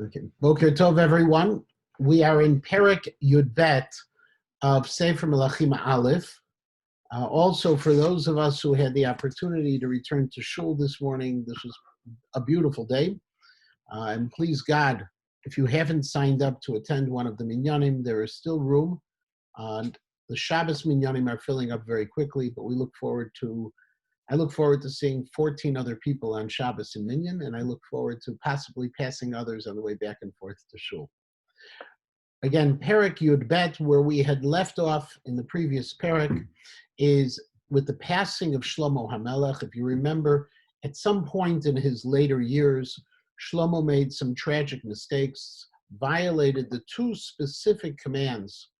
Okay. Boker Tov, everyone. We are in Perek Yud Bet of Sefer Melachim Aleph. Also, for those of us who had the opportunity to return to shul this morning, this was a beautiful day. And please God, if you haven't signed up to attend one of the minyanim, there is still room. The Shabbos minyanim are filling up very quickly, but I look forward to seeing 14 other people on Shabbos in Minyan, and I look forward to possibly passing others on the way back and forth to shul. Again, Perek Yud Bet, where we had left off in the previous Perek, is with the passing of Shlomo HaMelech. If you remember, at some point in his later years, Shlomo made some tragic mistakes, violated the two specific commands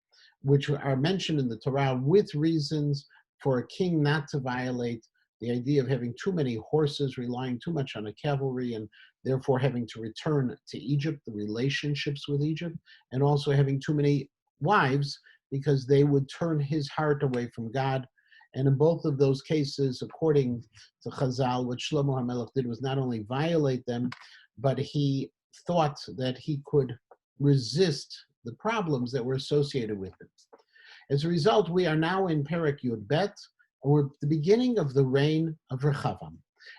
which are mentioned in the Torah with reasons for a king not to violate. The idea of having too many horses, relying too much on a cavalry, and therefore having to return to Egypt, the relationships with Egypt, and also having too many wives because they would turn his heart away from God. And in both of those cases, according to Chazal, what Shlomo HaMelech did was not only violate them, but he thought that he could resist the problems that were associated with it. As a result, we are now in Perek Yud Bet, or the beginning of the reign of Rechavam.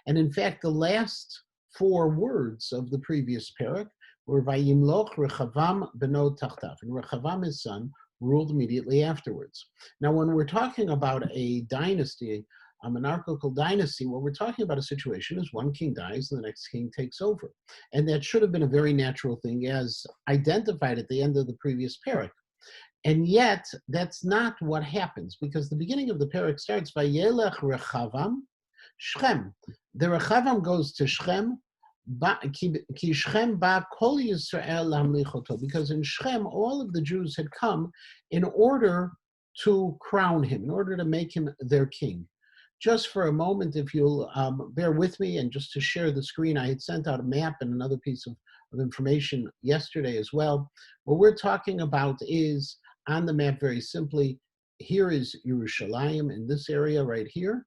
And in fact, the last four words of the previous Perek were Vayimloch Rechavam beno tachtav, and Rechavam, his son, ruled immediately afterwards. Now, when we're talking about a dynasty, a monarchical dynasty, what we're talking about a situation is one king dies and the next king takes over. And that should have been a very natural thing as identified at the end of the previous Perek. And yet, that's not what happens, because the beginning of the Perek starts, Vayelech Rechavam Shechem. The Rechavam goes to Shechem, ki Shechem ba kol Yisrael lamlichoto, because in Shechem, all of the Jews had come in order to crown him, in order to make him their king. Just for a moment, if you'll bear with me, and just to share the screen, I had sent out a map and another piece of information yesterday as well. What we're talking about is, on the map, very simply, here is Yerushalayim in this area right here,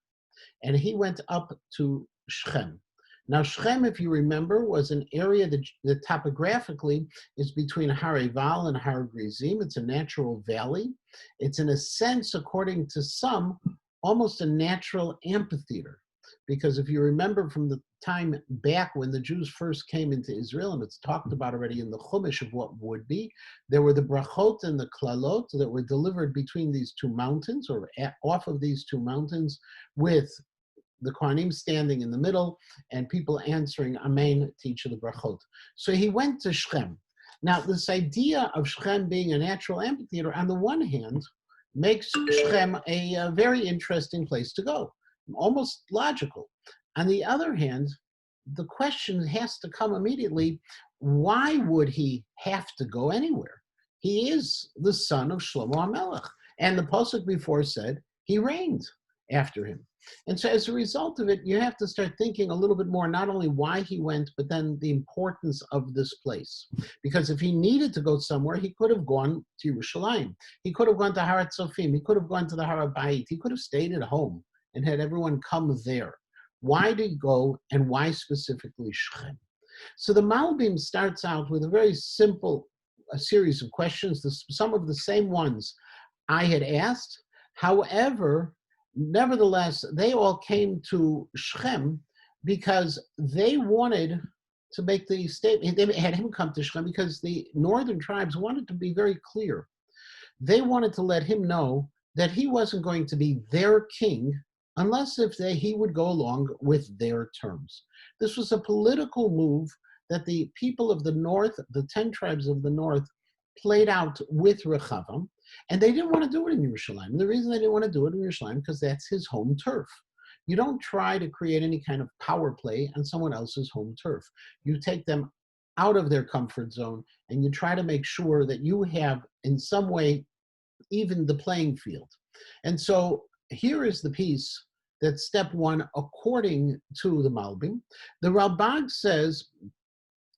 and he went up to Shechem. Now, Shechem, if you remember, was an area that topographically is between Har Eval and Har Grizim. It's a natural valley. It's, in a sense, according to some, almost a natural amphitheater. Because if you remember from the time back when the Jews first came into Israel, and it's talked about already in the Chumash of what would be, there were the brachot and the klalot that were delivered between these two mountains, or off of these two mountains, with the Kohanim standing in the middle and people answering Amen to each of the brachot. So he went to Shechem. Now, this idea of Shechem being a natural amphitheater, on the one hand, makes Shechem a very interesting place to go. Almost logical. On the other hand, the question has to come immediately, why would he have to go anywhere? He is the son of Shlomo HaMelech. And the pasuk before said he reigned after him. And so as a result of it, you have to start thinking a little bit more, not only why he went, but then the importance of this place. Because if he needed to go somewhere, he could have gone to Yerushalayim. He could have gone to Har Tzofim. He could have gone to the Har HaBayit. He could have stayed at home and had everyone come there. Why did he go, and why specifically Shechem? So the Malbim starts out with a very simple series of questions, some of the same ones I had asked. However, nevertheless, they all came to Shechem because they wanted to make the statement. They had him come to Shechem because the northern tribes wanted to be very clear. They wanted to let him know that he wasn't going to be their king unless he would go along with their terms. This was a political move that the people of the north, the 10 tribes of the north, played out with Rechavam, and they didn't want to do it in Yerushalayim. And the reason they didn't want to do it in Yerushalayim, because that's his home turf. You don't try to create any kind of power play on someone else's home turf. You take them out of their comfort zone, and you try to make sure that you have, in some way, even the playing field. And so here is the piece that's step one, according to the Malbim. The Ralbag says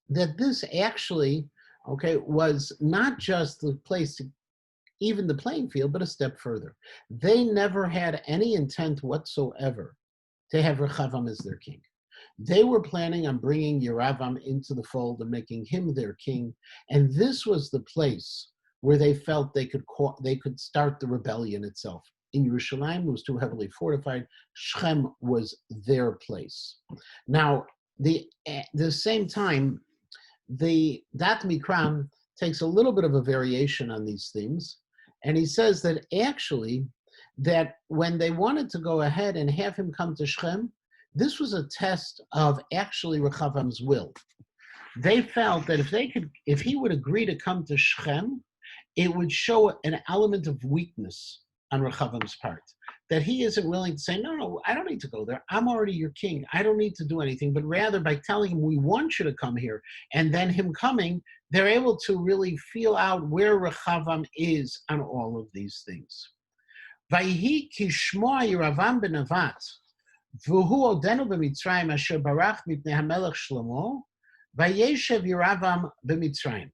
that this actually, was not just the place to even the playing field, but a step further. They never had any intent whatsoever to have Rechavam as their king. They were planning on bringing Yeravam into the fold and making him their king, and this was the place where they felt they could start the rebellion itself. In Yerushalayim, it was too heavily fortified. Shechem was their place. Now, at the same time, the Dat Mikram takes a little bit of a variation on these themes, and he says that actually, that when they wanted to go ahead and have him come to Shechem, this was a test of actually Rechavam's will. They felt that if he would agree to come to Shechem, it would show an element of weakness on Rechavam's part. That he isn't willing to say, no, I don't need to go there. I'm already your king. I don't need to do anything. But rather by telling him, we want you to come here, and then him coming, they're able to really feel out where Rechavam is on all of these things. Vayhi kishmoa Yeravam benavat, v'hu odenu b'Mitzrayim asher barach mipnei hamelech Shlomo, vayeshev Yeravam b'Mitzrayim.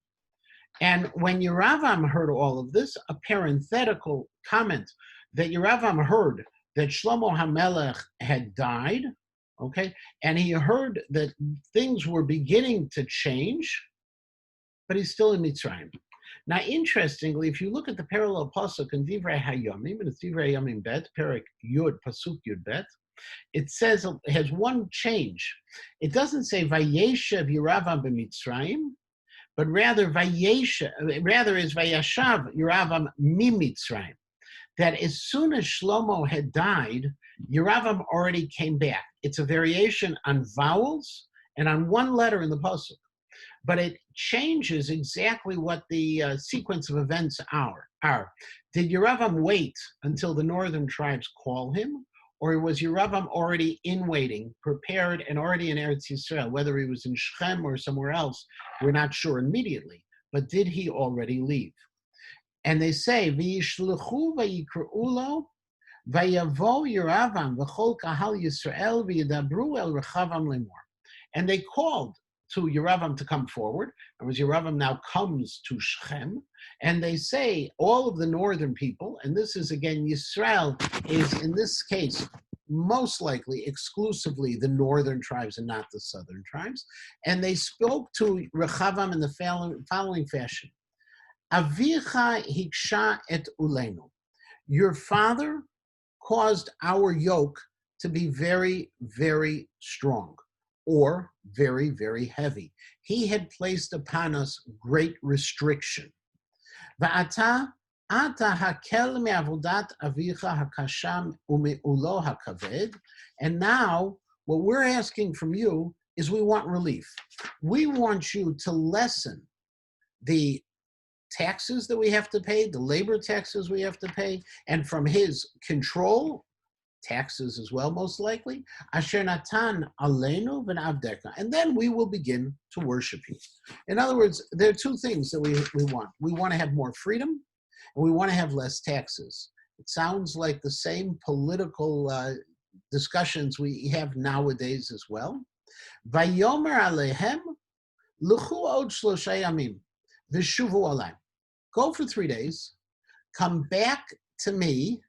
And when Yeravam heard all of this, a parenthetical comment that Yeravam heard that Shlomo HaMelech had died, okay, and he heard that things were beginning to change, but he's still in Mitzrayim. Now, interestingly, if you look at the parallel pasuk in Divrei Hayomim, and it's Divrei Hayomim Bet, Perek Yud, Pasuk Yud Bet, it says, it has one change. It doesn't say Vayeshev Yeravam b'Mitzrayim, but rather is Vayashav Yeravam mimitzrayim. That as soon as Shlomo had died, Yeravam already came back. It's a variation on vowels and on one letter in the pasuk, but it changes exactly what the sequence of events are. Did Yeravam wait until the northern tribes call him, or was Yeravam already in waiting, prepared, and already in Eretz Yisrael? Whether he was in Shechem or somewhere else, we're not sure immediately. But did he already leave? And they say, "V'yishluchu v'yikra'ulo v'yavo Yeravam v'chol kahal Yisrael v'yidabru el Rechavam lemor." And they called to Yeravam to come forward. And as Yeravam now comes to Shechem, and they say, all of the northern people, and this is again, Yisrael is in this case most likely exclusively the northern tribes and not the southern tribes, and they spoke to Rechavam in the following fashion: Avicha hiksha et ulenu. Your father caused our yoke to be very, very strong, or very, very heavy. He had placed upon us great restriction. Va'ata hakel me'avodat avicha hakasham ume'ulo hakaved. And now, what we're asking from you is we want relief. We want you to lessen the taxes that we have to pay, the labor taxes we have to pay, and from his control, taxes as well, most likely, asher natan aleinu v'navdeka, and then we will begin to worship you. In other words, there are two things that we want. We want to have more freedom, and we want to have less taxes. It sounds like the same political discussions we have nowadays as well. Vayomer alehem luchu od shlosha yamim v'shuvu alai. Go for 3 days, come back to me.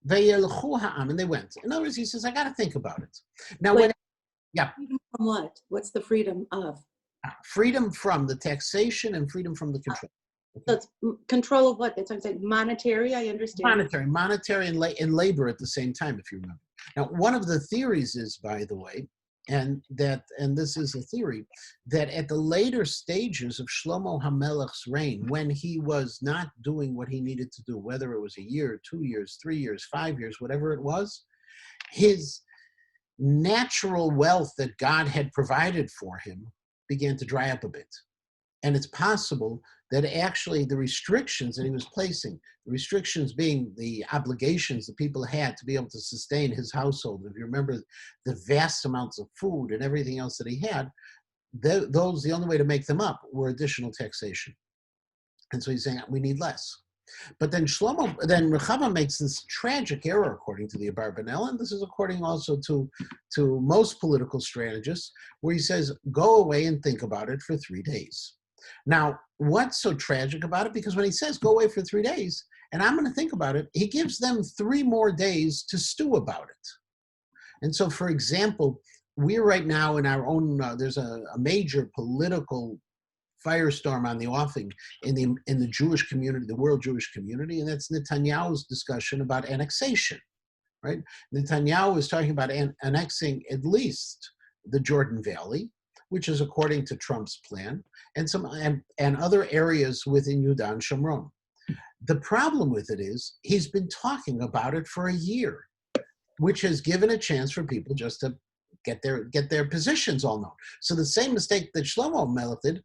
And they went. In other words, he says, I got to think about it. Now, freedom from what? What's the freedom of? Freedom from the taxation and freedom from the control. So it's control of what? That's what I'm saying. Monetary, I understand. Monetary and labor at the same time, if you remember. Now, one of the theories is, by the way, and this is a theory, that at the later stages of Shlomo HaMelech's reign, when he was not doing what he needed to do, whether it was a year, 2 years, 3 years, 5 years, whatever it was, his natural wealth that God had provided for him began to dry up a bit. And it's possible that actually the restrictions that he was placing, the restrictions being the obligations that people had to be able to sustain his household. If you remember the vast amounts of food and everything else that he had, the only way to make them up were additional taxation. And so he's saying, we need less. But then Rechavam makes this tragic error, according to the Abarbanel, and this is according also to most political strategists, where he says, go away and think about it for 3 days. Now, what's so tragic about it? Because when he says go away for 3 days, and I'm going to think about it, he gives them 3 more days to stew about it. And so, for example, we're right now in our own, there's a major political firestorm on the offing in the Jewish community, the world Jewish community, and that's Netanyahu's discussion about annexation, right? Netanyahu is talking about annexing at least the Jordan Valley, which is according to Trump's plan, and other areas within Yudan and Shomron. The problem with it is he's been talking about it for a year, which has given a chance for people just to get their positions all known. So the same mistake that Shlomo Melech did,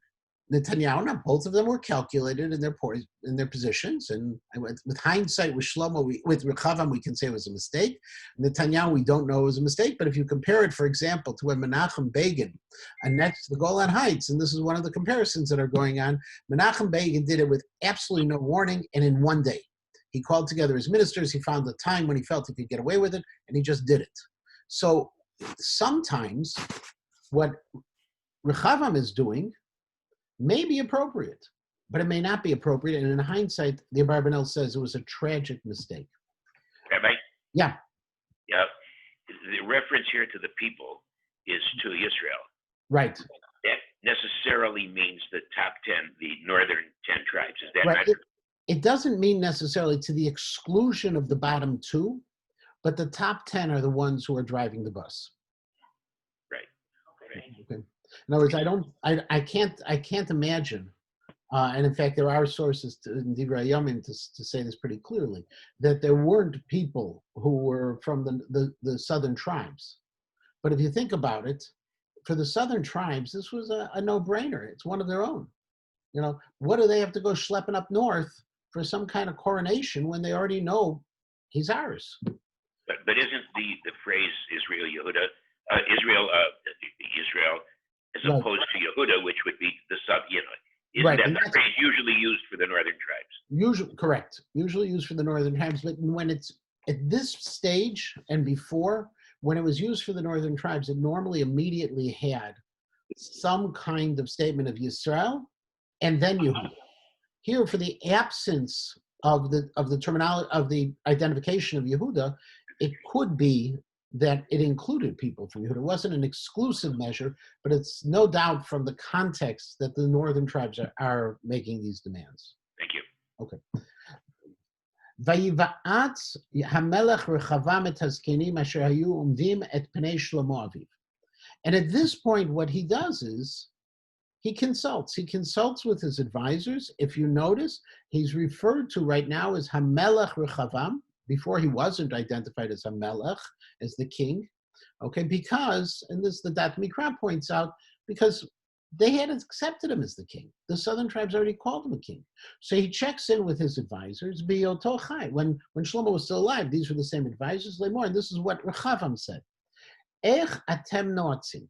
Netanyahu, now both of them were calculated in their positions. And with hindsight, with Shlomo, with Rechavam, we can say it was a mistake. Netanyahu, we don't know it was a mistake. But if you compare it, for example, to when Menachem Begin annexed the Golan Heights, and this is one of the comparisons that are going on, Menachem Begin did it with absolutely no warning and in one day. He called together his ministers. He found the time when he felt he could get away with it, and he just did it. So sometimes what Rechavam is doing may be appropriate, but it may not be appropriate. And in hindsight, the Abarbanel says it was a tragic mistake. Rabbi? Yeah. Yeah. The reference here to the people is to Israel. Right. That necessarily means the top 10, the northern 10 tribes. Is that right. not true? It doesn't mean necessarily to the exclusion of the bottom 2, but the top 10 are the ones who are driving the bus. Right. Okay. In other words, I can't imagine, and in fact, there are sources in Divrei Yomim to say this pretty clearly, that there weren't people who were from the southern tribes. But if you think about it, for the southern tribes, this was a no-brainer. It's one of their own. You know, what do they have to go schlepping up north for some kind of coronation when they already know he's ours? But isn't the phrase Israel Yehuda, Israel as Right. opposed to Yehuda, which would be the sub, isn't Right, that and the phrase usually used for the northern tribes? Correct. Usually used for the northern tribes, but when it's at this stage and before, when it was used for the northern tribes, it normally immediately had some kind of statement of Yisrael and then Yehuda. Here, for the absence of the terminology of the identification of Yehuda, it could be that it included people from Yehuda. It wasn't an exclusive measure, but it's no doubt from the context that the northern tribes are making these demands. Thank you. Okay. Vayiva'at hamelech rechavam et hazkenim asher hayu umdim et pnei Shlomo aviv. And at this point, what he does is he consults. He consults with his advisors. If you notice, he's referred to right now as hamelech rechavam. Before he wasn't identified as Hamelech, as the king, okay, because, and this the Dat Mikra points out, because they had accepted him as the king. The southern tribes already called him a king. So he checks in with his advisors, Biyoto Chai. When Shlomo was still alive, these were the same advisors, Lemor, and this is what Rechavam said. Ech atem noatzim.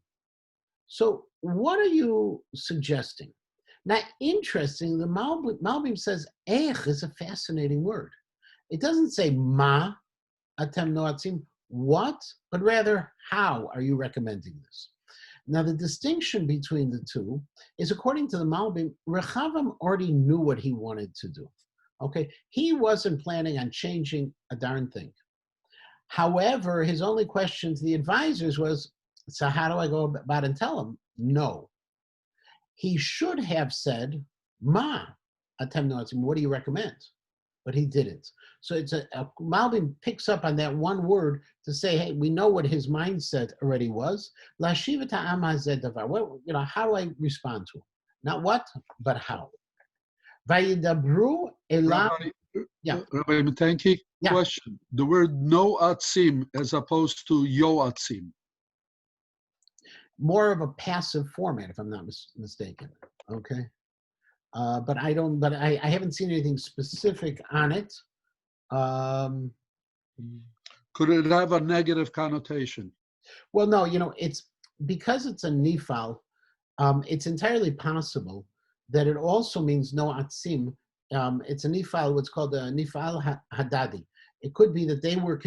So what are you suggesting? Now, interesting, the Malbim says, Ech is a fascinating word. It doesn't say ma atem noatzim, what, but rather how are you recommending this? Now the distinction between the two is, according to the Malbim, Rechavam already knew what he wanted to do. Okay, he wasn't planning on changing a darn thing. However, his only question to the advisors was, so how do I go about and tell him? No. He should have said, ma atem noatzim, what do you recommend? But he didn't. So it's Malbim picks up on that one word to say, hey, we know what his mindset already was. Lashiv ta'am hazeh davar. What, how do I respond to him? Not what, but how. Vayidabru elam. Yeah. Rabbi Matanki, Yeah. question. The word no atzim as opposed to yo atzim. More of a passive format, if I'm not mistaken. Okay. But I haven't seen anything specific on it. Could it have a negative connotation? Well, no, it's because it's a nifal, it's entirely possible that it also means no atzim. It's a nifal, what's called a nifal hadadi. It could be that they were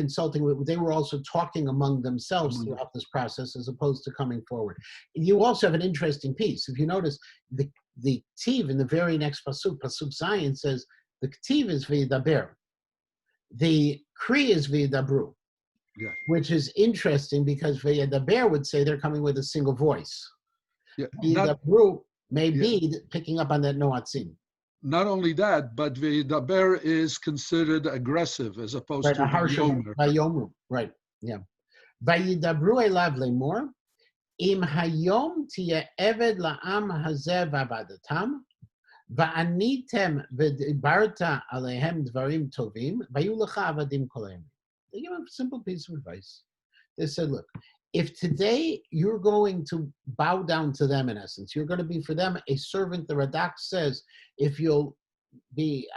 they were also talking among themselves throughout this process as opposed to coming forward. You also have an interesting piece. If you notice, the ktiv in the very next pasuk Zion says, the ktiv is v'yidaber. The kri is v'yidabru. Yeah. which is interesting because Vayedaber would say they're coming with a single voice. Yeah. The group may Yeah. be picking up on that noatzim. Not only that, but V'yidaber is considered aggressive as opposed Right, to a harsher V'yomer. Vayomru. Right, yeah. Vayidabru elav lemor, im hayom tiye eved la'am hazeh v'avadatam, va'anitem v'dibarta alehem dvarim tovim, vayu lecha avadim koleim. They give a simple piece of advice. They said, look, if today you're going to bow down to them, in essence, you're going to be for them a servant. The Radak says, if you'll be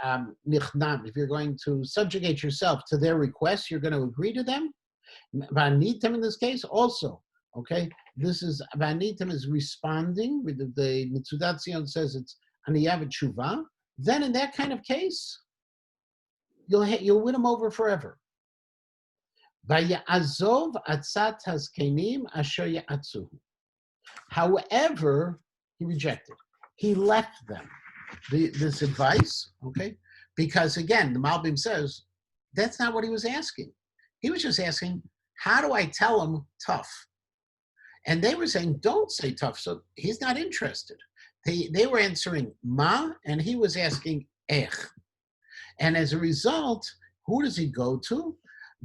nichnam, if you're going to subjugate yourself to their requests, you're going to agree to them. Vanitem in this case also, okay? This is, Vanitem is responding, the Mitzudat Zion says it's Aniyav Tshuva. Then in that kind of case, you'll win them over forever. Vayazov atzat hazkenim asher ya'atzuhu. However, he rejected. He left them this advice, okay? Because again, the Malbim says that's not what he was asking. He was just asking, how do I tell him tough? And they were saying, don't say tough. So he's not interested. They were answering ma, and he was asking ech. And as a result, who does he go to?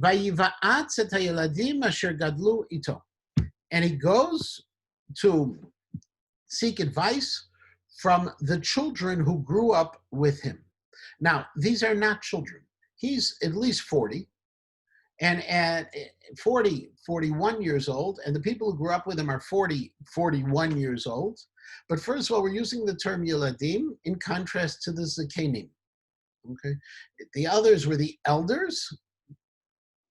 Vayiva'atz et hayeladim asher gadlu ito. And he goes to seek advice from the children who grew up with him. Now, these are not children. He's at least 40. And at 40, 41 years old, and the people who grew up with him are 40, 41 years old. But first of all, we're using the term Yeladim in contrast to the Zakenim. Okay, the others were the elders.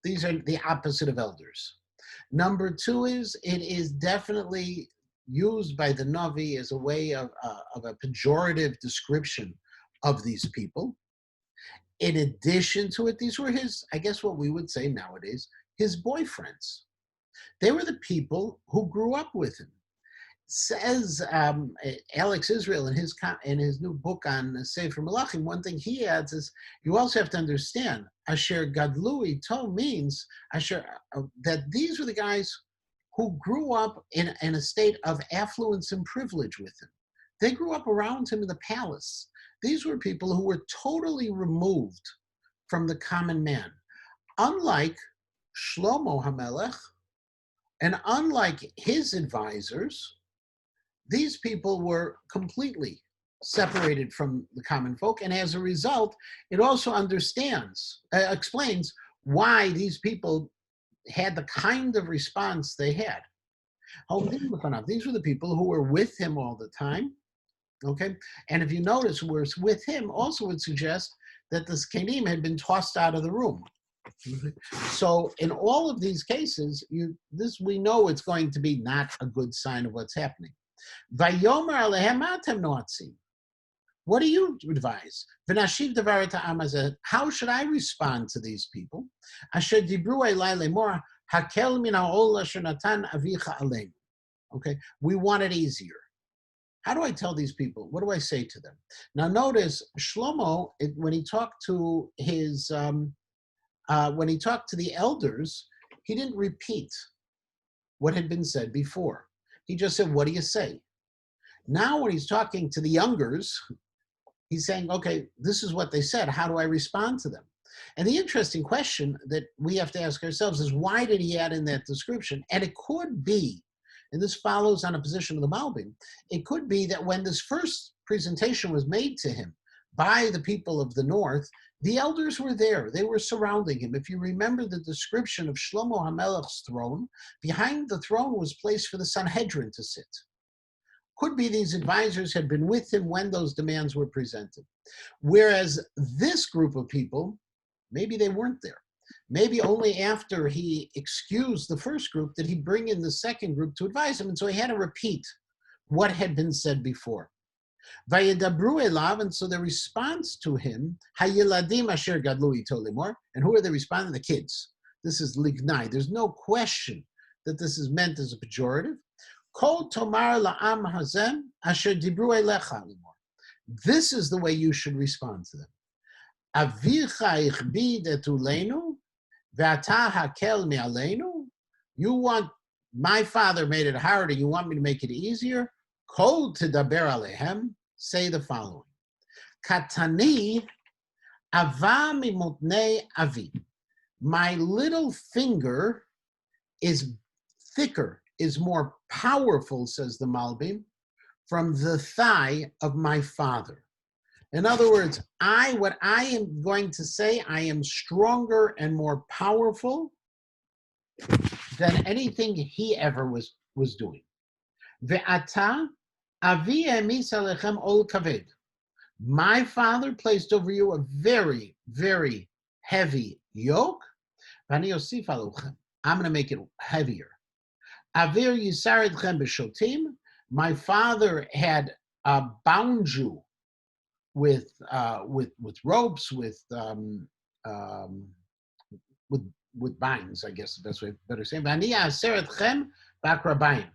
These are the opposite of elders. Number two is, it is definitely used by the Navi as a way of a pejorative description of these people. In addition to it, these were his, I guess what we would say nowadays, his boyfriends. They were the people who grew up with him. Says Alex Israel in his new book on Sefer Melachim, one thing he adds is, you also have to understand, Asher Gadlu Ito means that these were the guys who grew up in a state of affluence and privilege with him. They grew up around him in the palace. These were people who were totally removed from the common man. Unlike Shlomo HaMelech, and unlike his advisors, these people were completely separated from the common folk, and as a result, it also explains why these people had the kind of response they had. These were the people who were with him all the time, okay? And if you notice, who was with him also would suggest that the Zkenim had been tossed out of the room. So in all of these cases, we know it's going to be not a good sign of what's happening. Vayomer alehem atem noatzim. What do you advise? V'nashiv devar et ha'am hazeh. How should I respond to these people? Asher dibru elai lemor hakel min ha'ol asher natan avicha aleinu. Okay, we want it easier. How do I tell these people? What do I say to them? Now notice Shlomo, when he talked to his, when he talked to the elders, he didn't repeat what had been said before. He just said, what do you say? Now when he's talking to the youngers, he's saying, okay, this is what they said. How do I respond to them? And the interesting question that we have to ask ourselves is, why did he add in that description? And it could be, and this follows on a position of the Malbim, it could be that when this first presentation was made to him by the people of the north, the elders were there. They were surrounding him. If you remember the description of Shlomo HaMelech's throne, behind the throne was place for the Sanhedrin to sit. Could be these advisors had been with him when those demands were presented. Whereas this group of people, maybe they weren't there. Maybe only after he excused the first group did he bring in the second group to advise him, and so he had to repeat what had been said before. Vayedabru elav, and so the response to him, hayeladim asher gadlu ito lemor, and who are they responding? The kids. This is lignai. There's no question that this is meant as a pejorative. Kol tomar la'am hazem asher dibru elecha lemor. This is the way you should respond to them. Avicha ichbid et ulenu Ve'ata hakel me'aleinu? You want, my father made it harder, you want me to make it easier? Kol tedaber alehem, say the following. Katani ava mimotnei avi. My little finger is thicker, is more powerful, says the Malbim, from the thigh of my father. In other words, what I am going to say, I am stronger and more powerful than anything he ever was doing. Ve'ata avi emis alechem ol kaved. My father placed over you a very, very heavy yoke. V'ani osif alechem. I'm going to make it heavier. Avir yisar etchem b'shotim. My father had bound you with ropes, with binds, I guess the best way better say. V'ani aser etchem b'akrabayim.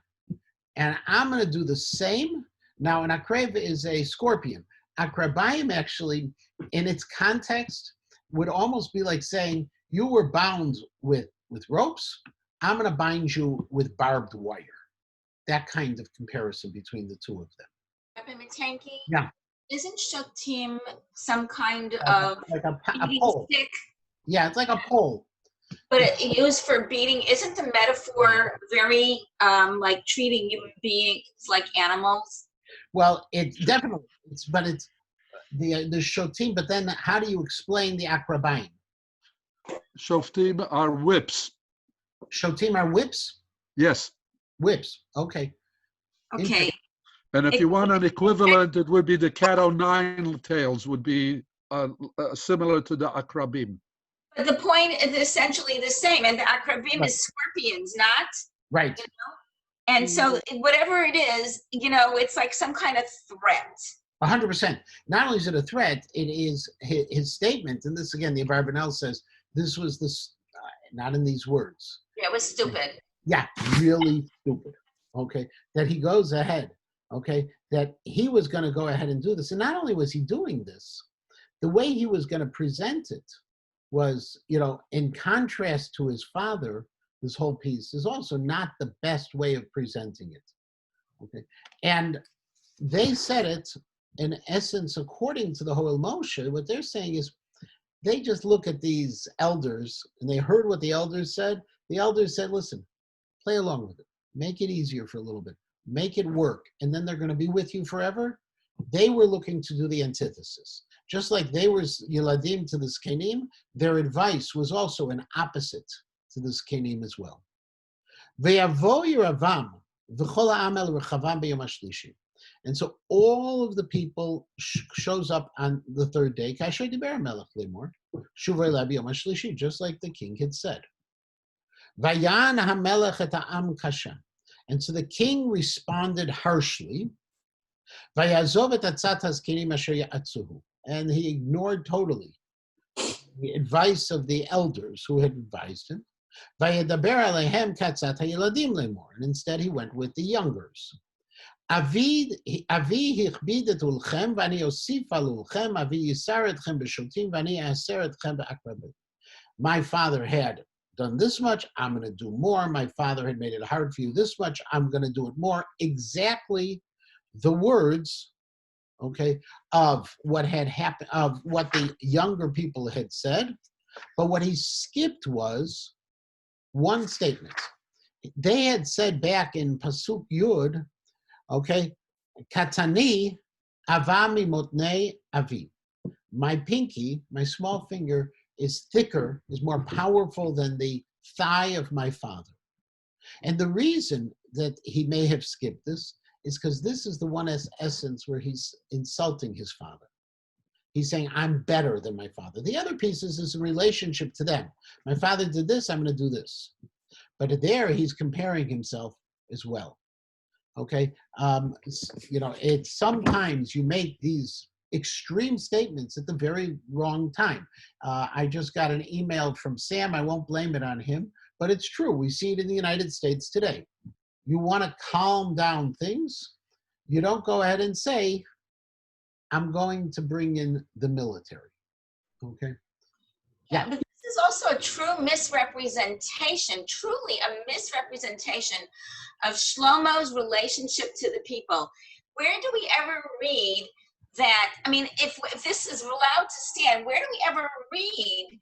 And I'm going to do the same. Now, an akrev is a scorpion. Akrabayim actually, in its context, would almost be like saying, you were bound with ropes, I'm going to bind you with barbed wire. That kind of comparison between the two of them. Rabbi Matanki, Yeah. isn't shotim some kind of Like a beating pole. stick? Yeah, it's like a pole. But it used for beating, isn't the metaphor very like treating human beings like animals? Well, it's definitely, it's the shotim, but then how do you explain the akrabayim? Shoftim are whips. Shotim are whips? Yes. Whips, okay. Okay. And if you want an equivalent, it would be the cat o' nine tails, would be similar to the akrabim. But the point is essentially the same, and the akrabim Right. is scorpions, not? Right. You know? And so whatever it is, it's like some kind of threat. 100%. Not only is it a threat, it is his statement, and this again, the Abarbanel says, this was this, not in these words. Yeah, it was stupid. Yeah, really stupid. Okay, that he goes ahead. Okay, that he was going to go ahead and do this. And not only was he doing this, the way he was going to present it was, in contrast to his father, this whole piece is also not the best way of presenting it. Okay, and they said it, in essence, according to the Hoel Moshe, what they're saying is, they just look at these elders, and they heard what the elders said. The elders said, listen, play along with it. Make it easier for a little bit. Make it work. And then they're going to be with you forever. They were looking to do the antithesis. Just like they were Yeladim to the Zkenim, their advice was also an opposite to the Zkenim as well. Ve'yavo Yeravam v'chol ha'am el rechavam b'yom hashlishi. And so all of the people shows up on the third day, kasher diber melech lemor, shuvay la b'yom hashlishi, just like the king had said. Vayan hamelech et ha'am kasha. And so the king responded harshly. Vayazov et atzat hazkenim asher ya'atzuhu. And he ignored totally the advice of the elders who had advised him. Vayadaber alehem katzat ha'yeladim lemor. And instead he went with the youngers. Avi hichbid et ulchem v'ani osif al ulchem avi yisar etchem b'shotim v'ani aser etchem b'akrabim. My father had done this much, I'm going to do more. My father had made it hard for you this much, I'm going to do it more. Exactly the words, okay, of what had happened, of what the younger people had said. But what he skipped was one statement. They had said back in Pasuk Yud, okay, Katani avami motnei avi. My pinky, my small finger, is thicker, is more powerful than the thigh of my father. And the reason that he may have skipped this is because this is the one essence where he's insulting his father. He's saying, I'm better than my father. The other pieces is a relationship to them. My father did this, I'm going to do this. But there he's comparing himself as well. Okay, it's sometimes you make these extreme statements at the very wrong time. I just got an email from Sam. I won't blame it on him, but it's true. We see it in the United States today. You want to calm down things. You don't go ahead and say, I'm going to bring in the military. Okay. Yeah, but this is also a true misrepresentation, truly a misrepresentation of Shlomo's relationship to the people. Where do we ever read that? I mean, if this is allowed to stand, where do we ever read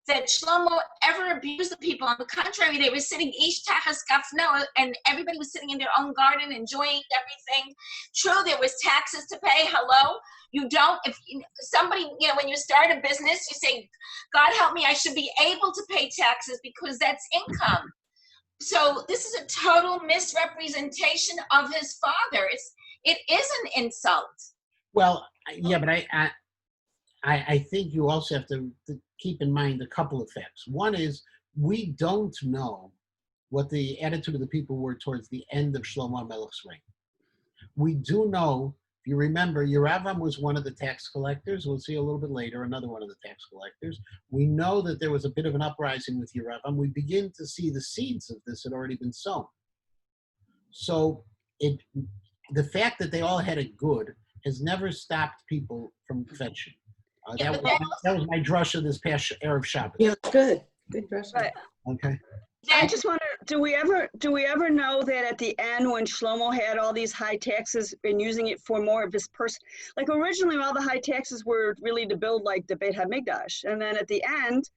that Shlomo ever abused the people? On the contrary, they were sitting ish tachas kafno, and everybody was sitting in their own garden enjoying everything. True, there was taxes to pay. Hello, you don't. If somebody, when you start a business, you say, "God help me, I should be able to pay taxes because that's income." So this is a total misrepresentation of his father. It is an insult. Well, yeah, but I think you also have to keep in mind a couple of facts. One is we don't know what the attitude of the people were towards the end of Shlomo Melech's reign. We do know, if you remember, Yeravam was one of the tax collectors. We'll see a little bit later, another one of the tax collectors. We know that there was a bit of an uprising with Yeravam. We begin to see the seeds of this had already been sown. So the fact that they all had it good has never stopped people from fetching. That was my drasha this past Erev Shabbos. Yeah, good. Good dress. Right. Okay. I just wonder, do we ever know that at the end when Shlomo had all these high taxes and using it for more of his person, like originally all the high taxes were really to build like the Beit HaMikdash, and then at the end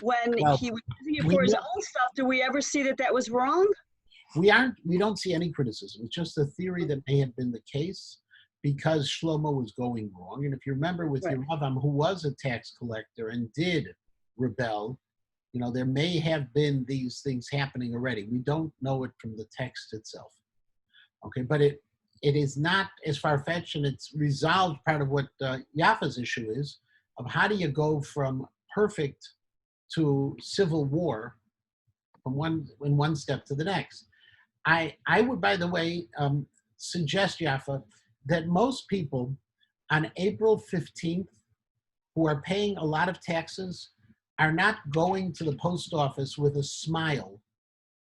when he was using it for his own stuff, do we ever see that was wrong? We don't see any criticism. It's just a theory that may have been the case because Shlomo was going wrong. And if you remember with Yeravam, who was a tax collector and did rebel, there may have been these things happening already. We don't know it from the text itself. Okay, but it is not as far-fetched, and it's resolved part of what Yafa's issue is, of how do you go from perfect to civil war from one step to the next. I would, by the way, suggest, Yafa, that most people on April 15th who are paying a lot of taxes are not going to the post office with a smile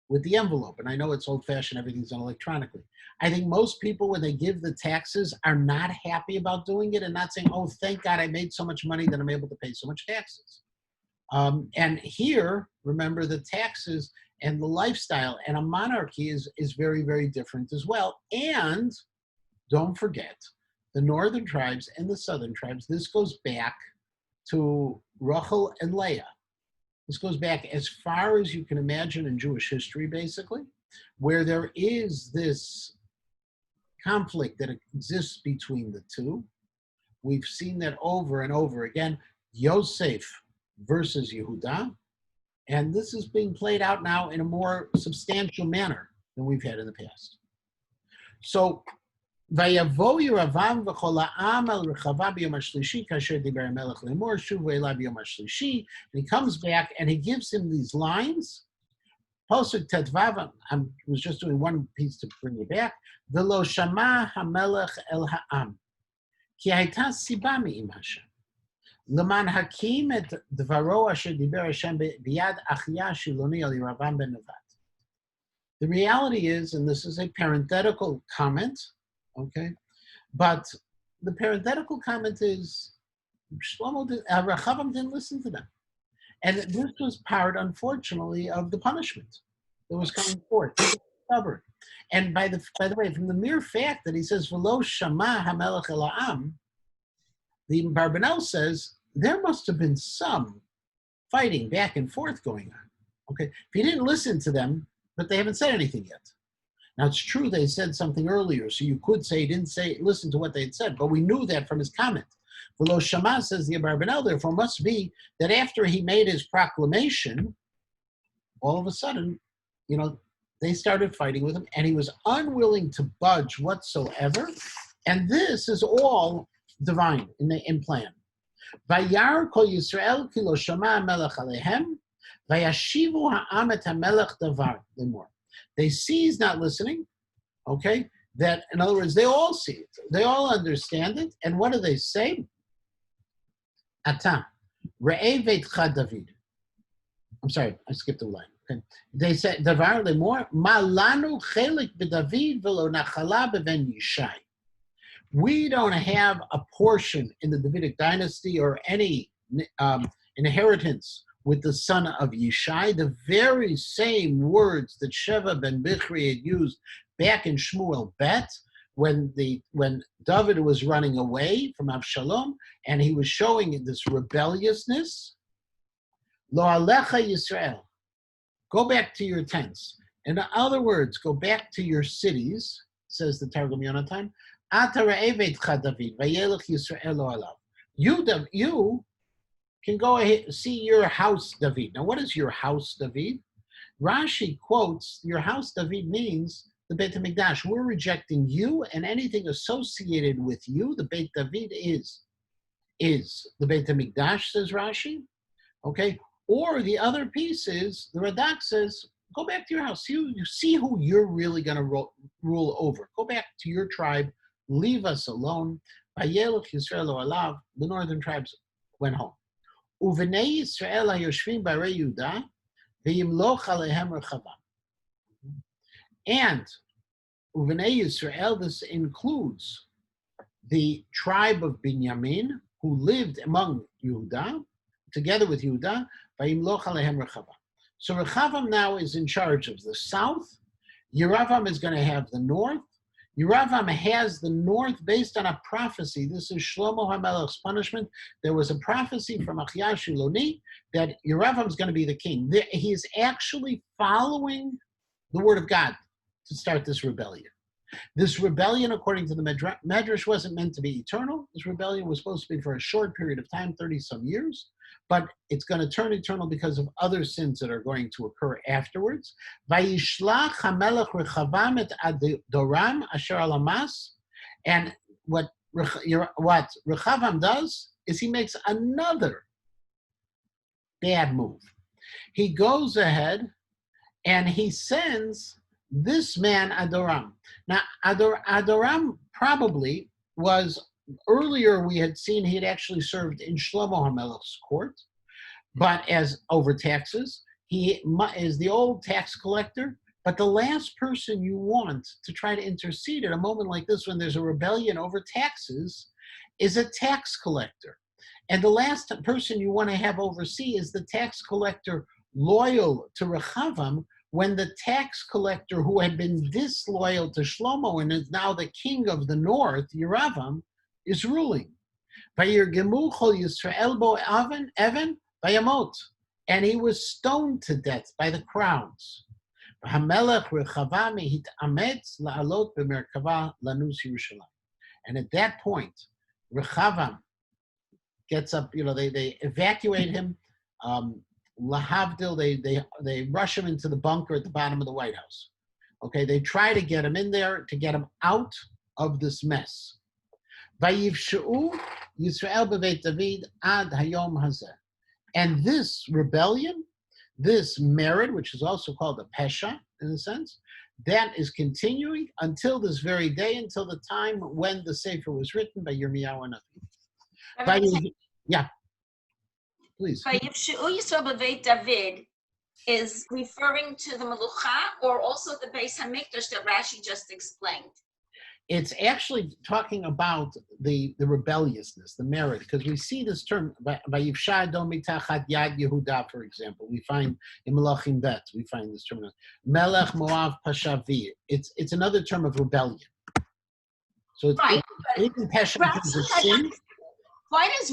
with the envelope. And I know it's old-fashioned, everything's done electronically. I think most people, when they give the taxes, are not happy about doing it and not saying, oh, thank God I made so much money that I'm able to pay so much taxes. And here, remember, the taxes and the lifestyle and a monarchy is very, very different as well. And don't forget, the northern tribes and the southern tribes, this goes back to Rachel and Leah. This goes back as far as you can imagine in Jewish history, basically, where there is this conflict that exists between the two. We've seen that over and over again, Yosef versus Yehuda, and this is being played out now in a more substantial manner than we've had in the past. So, ויבוא ירבעם וכל העם על רחבה ביום השלישי כאשר דיבר המלך לאמור שובו אליו ביום השלישי, and he comes back and he gives him these lines. Posuk Tetvav, I was just doing one piece to bring you back. ולא שמע המלך אל העם, כי הייתה סיבה מעם השם. למען הקים את דברו אשר דיבר השם ביד אחיה השילוני על ירבעם בן נבט. The reality is, and this is a parenthetical comment, okay, but the parenthetical comment is Rechavam didn't listen to them. And this was part, unfortunately, of the punishment that was coming forth. He was stubborn. And by the way, from the mere fact that he says, V'lo shama hamelech el ha'am, the Barbanel says, there must have been some fighting back and forth going on. Okay, if he didn't listen to them, but they haven't said anything yet. Now, it's true they said something earlier, so you could say he didn't listen to what they had said, but we knew that from his comment. V'lo shama, says the Abarbanel, therefore must be that after he made his proclamation, all of a sudden, they started fighting with him, and he was unwilling to budge whatsoever, and this is all divine in plan. Vayar kol Yisrael ki lo shama hamelech alehem, vayashivu ha'am et hamelech davar lemor. They see he's not listening, okay? That, in other words, they all see it. They all understand it. And what do they say? Ata, re'eh veitcha David. I'm sorry, I skipped a line. Okay. They say, Davar lemor, ma lanu chelik b'David v'lo nachala b'ven Yishai. We don't have a portion in the Davidic dynasty or any inheritance with the son of Yishai, the very same words that Sheva ben Bichri had used back in Shmuel Bet, when David was running away from Avshalom, and he was showing this rebelliousness. Lo alecha Yisrael, go back to your tents. In other words, go back to your cities, says the Targum Yonatan. You can go ahead see your house, David. Now, what is your house, David? Rashi quotes, your house, David, means the Beit HaMikdash. We're rejecting you and anything associated with you. The Beit David is the Beit HaMikdash, says Rashi. Okay? Or the other piece is, the Radak says, go back to your house. You see who you're really going to rule over. Go back to your tribe. Leave us alone. Vayelech Yisrael alav. The northern tribes went home. Uvenei Yisrael hayoshvim barei Yehuda v'yimloch alehem rechavam. And Uvenei Yisrael, this includes the tribe of Binyamin, who lived among Yehuda, together with Yehuda, v'yimloch alehem rechavam. So Rechavam now is in charge of the south. Yeravam is going to have the north. Yeravam has the north based on a prophecy. This is Shlomo HaMelech's punishment. There was a prophecy from Achia Shiloni that Yeravam is going to be the king. He is actually following the word of God to start this rebellion. This rebellion, according to the Medrash, wasn't meant to be eternal. This rebellion was supposed to be for a short period of time, 30-some years. But it's going to turn eternal because of other sins that are going to occur afterwards. Vayishlach hamelech rechavam et adoram asher alamas. And what Rechavam does is he makes another bad move. He goes ahead and he sends this man Adoram. Now, Adoram probably was, earlier we had seen he had actually served in Shlomo HaMelech's court, but as over taxes. He is the old tax collector, but the last person you want to try to intercede at a moment like this when there's a rebellion over taxes is a tax collector. And the last person you want to have oversee is the tax collector loyal to Rechavam, when the tax collector who had been disloyal to Shlomo and is now the king of the north, Yeravam, is ruling. Vayirgemu chol Yisrael bo Evan vayamot, and he was stoned to death by the crowds. Hamelech Rechavam hitametz la'alot b'merkava lanus Yerushalayim. And at that point, Rechavam gets up. They evacuate him. Lahavdil, they rush him into the bunker at the bottom of the White House. Okay, they try to get him in there, to get him out of this mess. Vayivshu Yisrael b'Beit David ad hayom hazeh. And this rebellion, this merit, which is also called a pesha in a sense, that is continuing until this very day, until the time when the Sefer was written by Yirmiyahu Hanavi. Yeah. Please. Vayivshu Yisrael b'Beit David is referring to the Melucha or also the Beis HaMikdash that Rashi just explained? It's actually talking about the rebelliousness, the merit, because we see this term, Vayivsha Adom mitachat yad Yehuda, for example. We find in Melachim Bet, we find this term. Melech Moav Pashavi. It's another term of rebellion. So it's right. even Pesha is a sin. Why does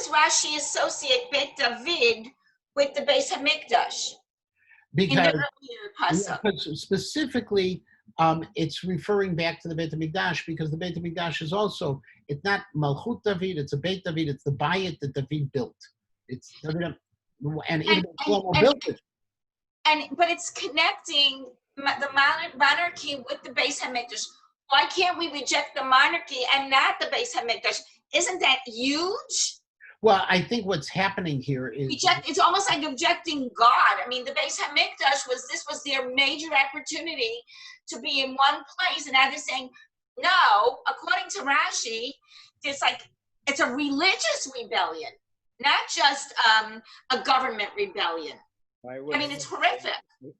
Rashi associate Beit David with the Beis HaMikdash? Because specifically, it's referring back to the Beit HaMikdash, because the Beit HaMikdash is also, it's not Malchut David, it's a Beit David, it's the Bayit that David built. It's David, and even Shlomo built it. But it's connecting the monarchy with the Beis HaMikdash. Why can't we reject the monarchy and not the Beis HaMikdash? Isn't that huge? Well, I think what's happening here is it's almost like rejecting God. I mean, the Beis HaMikdash was their major opportunity to be in one place, and now they're saying no. According to Rashi, it's a religious rebellion, not just a government rebellion. I mean, it's horrific.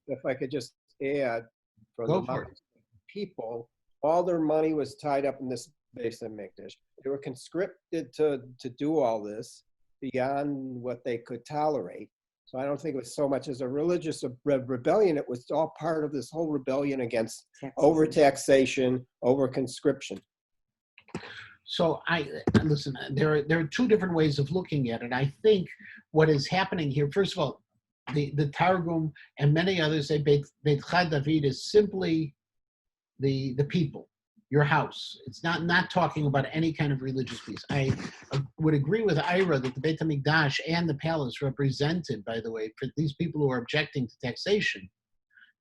If I could just add, for Go the for it. people, all their money was tied up in this Beis HaMikdash. They were conscripted to do all this. beyond what they could tolerate. So I don't think it was so much as a religious rebellion. It was all part of this whole rebellion against overtaxation, over conscription. So listen. There are two different ways of looking at it. I think what is happening here, first of all, the Targum and many others say Beit Chad David is simply the people, your house. It's not talking about any kind of religious piece. I would agree with Ira that the Beit HaMikdash and the palace represented, by the way, for these people who are objecting to taxation,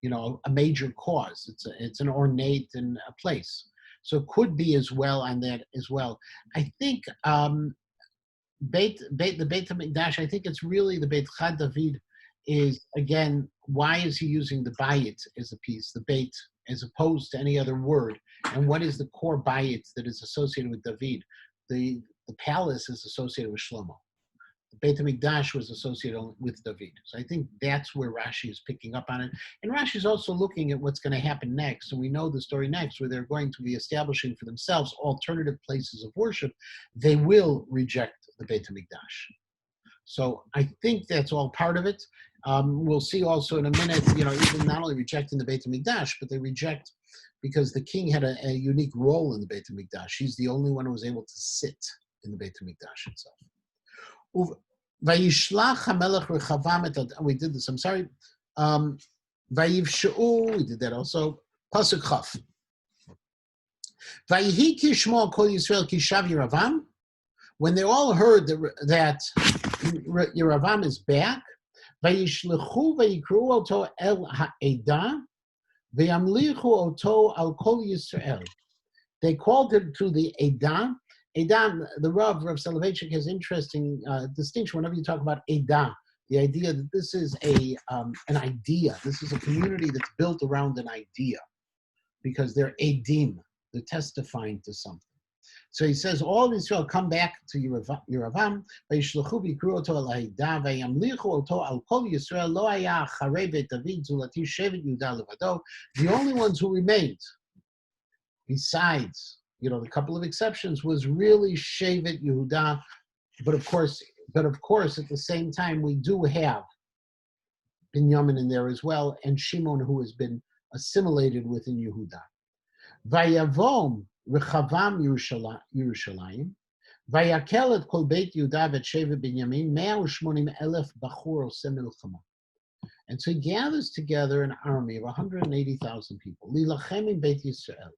a major cause. It's an ornate and a place. So it could be as well on that as well. I think the Beit HaMikdash, I think it's really the Beit Chad David is, again, why is he using the bayit as a piece, the Beit, as opposed to any other word? And what is the core bayit that is associated with David? The palace is associated with Shlomo. The Beit HaMikdash was associated with David. So I think that's where Rashi is picking up on it. And Rashi is also looking at what's going to happen next. And we know the story next, where they're going to be establishing for themselves alternative places of worship. They will reject the Beit HaMikdash. So I think that's all part of it. We'll see also in a minute, even not only rejecting the Beit HaMikdash, but they reject because the king had a unique role in the Beit HaMikdash. He's the only one who was able to sit in the Beit HaMikdash itself. Vayishlach HaMelech Rechavam we did this, I'm sorry. Vayivshe'u, we did that also. Pasuk Chaf. Vayihi kishmo kol Yisrael kishav Yeravam. When they all heard that Yeravam is back, Vayishlechu vayikru oto el ha'edah, vayamlichu oto al kol Yisrael. They called him to the Edah. Edah, the Rav Soloveitchik has interesting distinction whenever you talk about Edah, the idea that this is an idea. This is a community that's built around an idea because they're Edim, they're testifying to something. So he says, all of Israel come back to Yeravam, vayishlechu v'yikru oto al ha'edah, vayamlichu oto al kol Yisrael, lo haya acharei Beit David zulati shevet Yehuda levado. The only ones who remained, besides, the couple of exceptions, was really Shevet Yehuda, but of course, at the same time, we do have Binyamin in there as well, and Shimon, who has been assimilated within Yehuda. Vayavom Rechavam Yerushalayim, Vayakel et kol Beit Yehuda v'et Shevet Binyamin 180,000 bachur oseh milchama. And so he gathers together an army of 180,000 people, Lilachem in Beit Yisrael,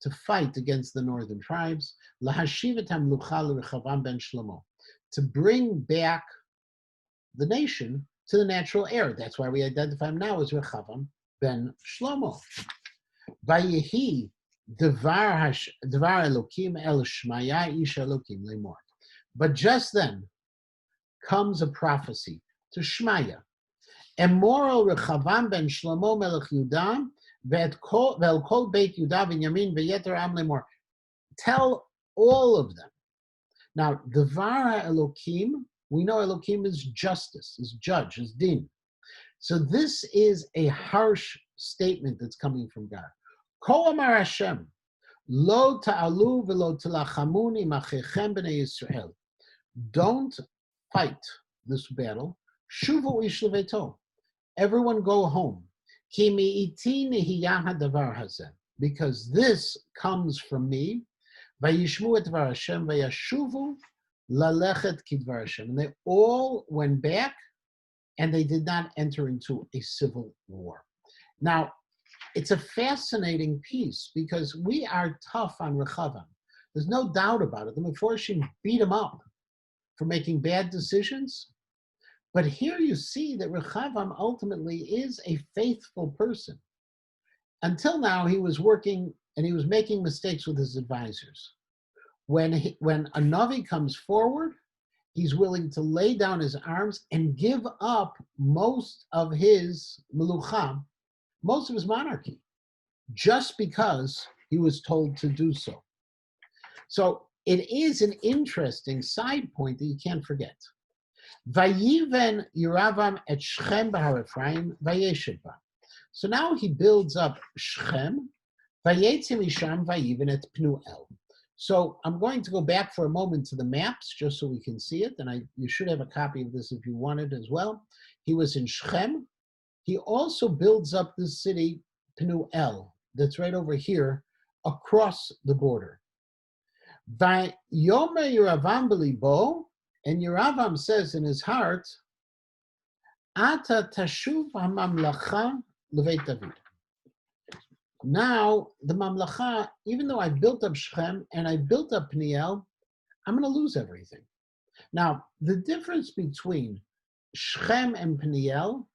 to fight against the northern tribes, lahashivatam luchal Rechavam ben Shlomo, to bring back the nation to the natural heir. That's why we identify him now as Rechavam ben Shlomo. Vayehi devar Elokim el Shmaya ish Elokim lemor. But just then comes a prophecy to Shmaya. Emmoral Rechavam ben Shlomo melech Yudah, Vel kol Beit Yehuda v'Yamin v'yeter am lemor. Tell all of them. Now, Devar Elokim, we know Elokim is justice, is judge, is din. So this is a harsh statement that's coming from God. Ko amar Hashem, lo ta'alu v'lo tilachamuni machechem b'nei Yisrael. Don't fight this battle. Shuvu ish leveto. Everyone go home. Because this comes from me. Vayishmu et dvar Hashem vayashuvu lalechet kidvar Hashem. And they all went back, and they did not enter into a civil war. Now, it's a fascinating piece because we are tough on Rechavam. There's no doubt about it. The Meforshim beat him up for making bad decisions. But here you see that Rechavam ultimately is a faithful person. Until now, he was working and he was making mistakes with his advisors. When a Navi comes forward, he's willing to lay down his arms and give up most of his melucha, most of his monarchy, just because he was told to do so. So it is an interesting side point that you can't forget. Vayiven Yeravam et Shechem b'Har Ephraim vayeshev ba. So now he builds up Shechem, vayetzi misham vayiven et Pnuel. So I'm going to go back for a moment to the maps just so we can see it. And you should have a copy of this if you want it as well. He was in Shechem. He also builds up this city, Penuel, that's right over here, across the border. Vayomer Yeravam b'libo, and Yeravam says in his heart, Ata tashuv hamamlacha leveit David. Now, the mamlacha, even though I built up Shechem and I built up Peniel, I'm going to lose everything. Now, the difference between Shechem and Peniel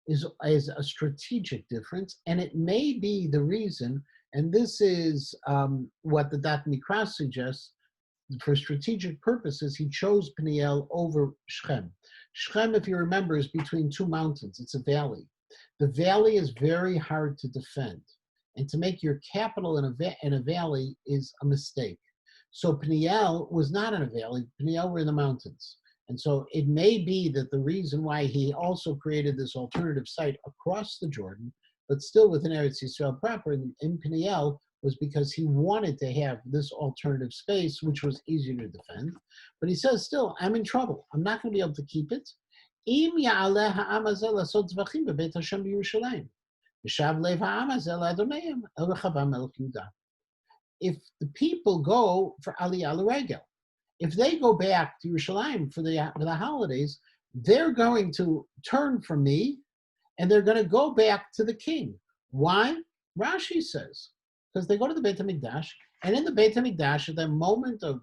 is a strategic difference, and it may be the reason, and this is what the Dat Mikra suggests, for strategic purposes, he chose Peniel over Shechem. Shechem, if you remember, is between two mountains. It's a valley. The valley is very hard to defend, and to make your capital in a valley is a mistake. So Peniel was not in a valley. Peniel were in the mountains. And so it may be that the reason why he also created this alternative site across the Jordan, but still within Eretz Yisrael proper, in Peniel, was because he wanted to have this alternative space, which was easier to defend. But he says, still, I'm in trouble. I'm not going to be able to keep it. If the people go for Aliyah L'Regel, if they go back to Yerushalayim for the holidays, they're going to turn from me and they're going to go back to the king. Why? Rashi says, because they go to the Beit HaMikdash, and in the Beit HaMikdash, at that moment of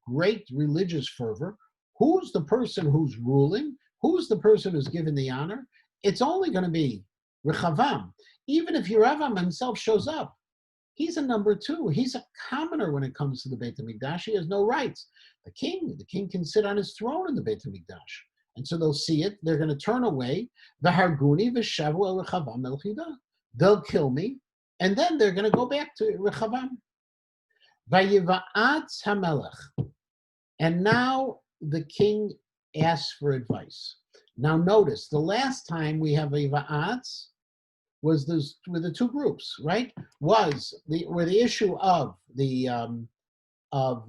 great religious fervor, who's the person who's ruling? Who's the person who's given the honor? It's only going to be Rechavam. Even if Yeravam himself shows up, he's a number two. He's a commoner when it comes to the Beit HaMikdash. He has no rights. The king can sit on his throne in the Beit HaMikdash. And so they'll see it. They're going to turn away. V'harguni v'shavu el Rechavam el Chida. They'll kill me. And then they're going to go back to Rechavam. Vayiva'atz hamelech. And now the king asks for advice. Now notice, the last time we have a va'atz was those with the two groups, right? Were the issue of the of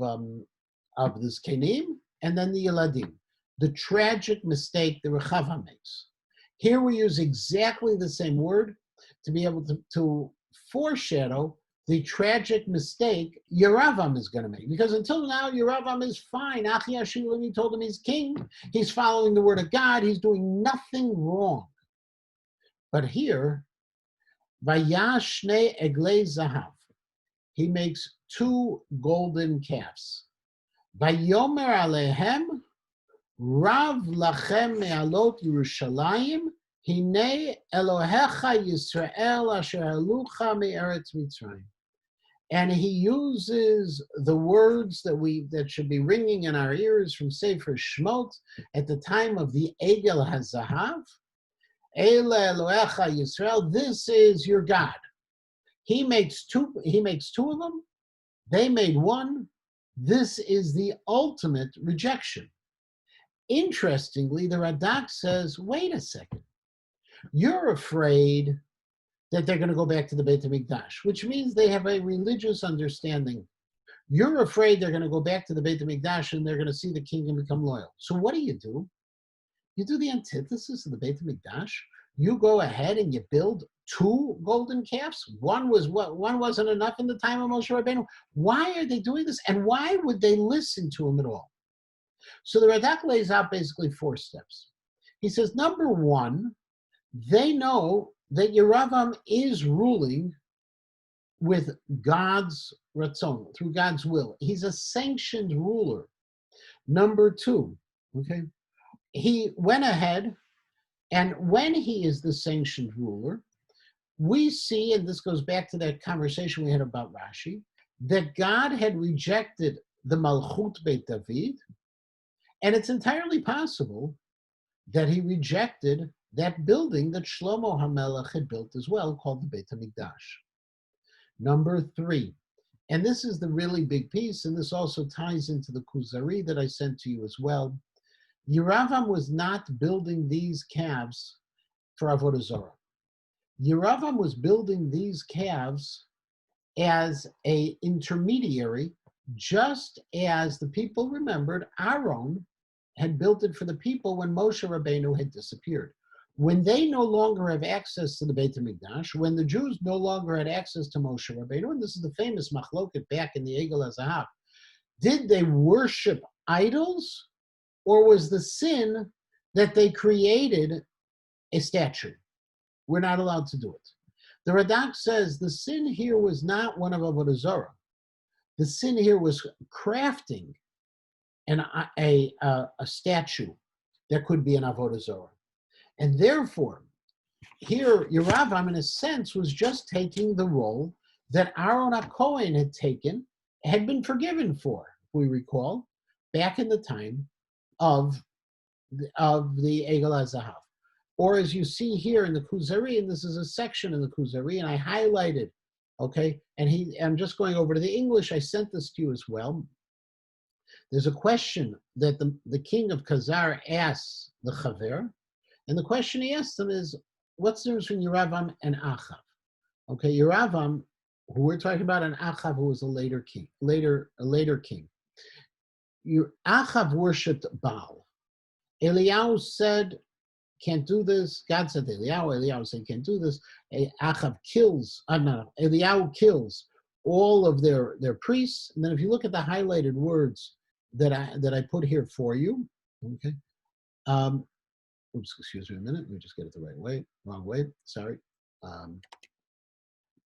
this kenim and then the yeladim, the tragic mistake the Rechava makes. Here we use exactly the same word to be able to foreshadow the tragic mistake Yeravam is going to make. Because until now, Yeravam is fine. Achi Ashilani told him he's king. He's following the word of God. He's doing nothing wrong. But here, Vayashne Eglei Zahav. He makes two golden calves. Vayomer Alehem, Rav Lachem Me'alot Yerushalayim, Hine Elohecha Yisrael Asher Halucha Me'eretz Mitzrayim. And he uses the words that should be ringing in our ears from Sefer Shemot at the time of the Egel HaZahav. Eile Elohecha Yisrael, this is your God. He makes two of them. They made one. This is the ultimate rejection. Interestingly, the Radak says, wait a second. You're afraid that they're going to go back to the Beit HaMikdash, which means they have a religious understanding. You're afraid they're going to go back to the Beit HaMikdash and they're going to see the king and become loyal. So what do? You do the antithesis of the Beit HaMikdash. You go ahead and you build two golden calves. One wasn't enough in the time of Moshe Rabbeinu. Why are they doing this? And why would they listen to him at all? So the Radak lays out basically 4 steps. He says, number one, they know that Yeravam is ruling with God's ratzon, through God's will. He's a sanctioned ruler. Number two, okay, he went ahead, and when he is the sanctioned ruler, we see, and this goes back to that conversation we had about Rashi, that God had rejected the Malchut Beit David, and it's entirely possible that he rejected that building that Shlomo HaMelech had built as well, called the Beit HaMikdash. Number 3, and this is the really big piece, and this also ties into the Kuzari that I sent to you as well. Yeravam was not building these calves for Avodah Zarah. Yeravam was building these calves as an intermediary just as the people remembered Aaron had built it for the people when Moshe Rabbeinu had disappeared. When they no longer have access to the Beit HaMikdash, when the Jews no longer had access to Moshe Rabbeinu, and this is the famous machloket back in the Egel HaZahav, did they worship idols, or was the sin that they created a statue? We're not allowed to do it. The Radak says the sin here was not one of Avodah Zarah. The sin here was crafting a statue that could be an Avodah Zarah. And therefore, here, Yeravam, in a sense, was just taking the role that Aaron HaKohen had been forgiven for, if we recall, back in the time of the Egel HaZahav. Or as you see here in the Kuzari, and this is a section in the Kuzari, and I highlighted, okay, and I'm just going over to the English, I sent this to you as well. There's a question that the king of Khazar asks the Chaver, and the question he asks them is, what's the difference between Yeravam and Achav? Okay, Yeravam, who we're talking about, and Achav, who was a later king. Achav worshipped Baal. Eliyahu said, can't do this. God said to Eliyahu said, can't do this. Eliyahu kills all of their priests. And then if you look at the highlighted words that I put here for you, okay. Oops, excuse me a minute. Let me just get it the right way. Wrong way. Sorry.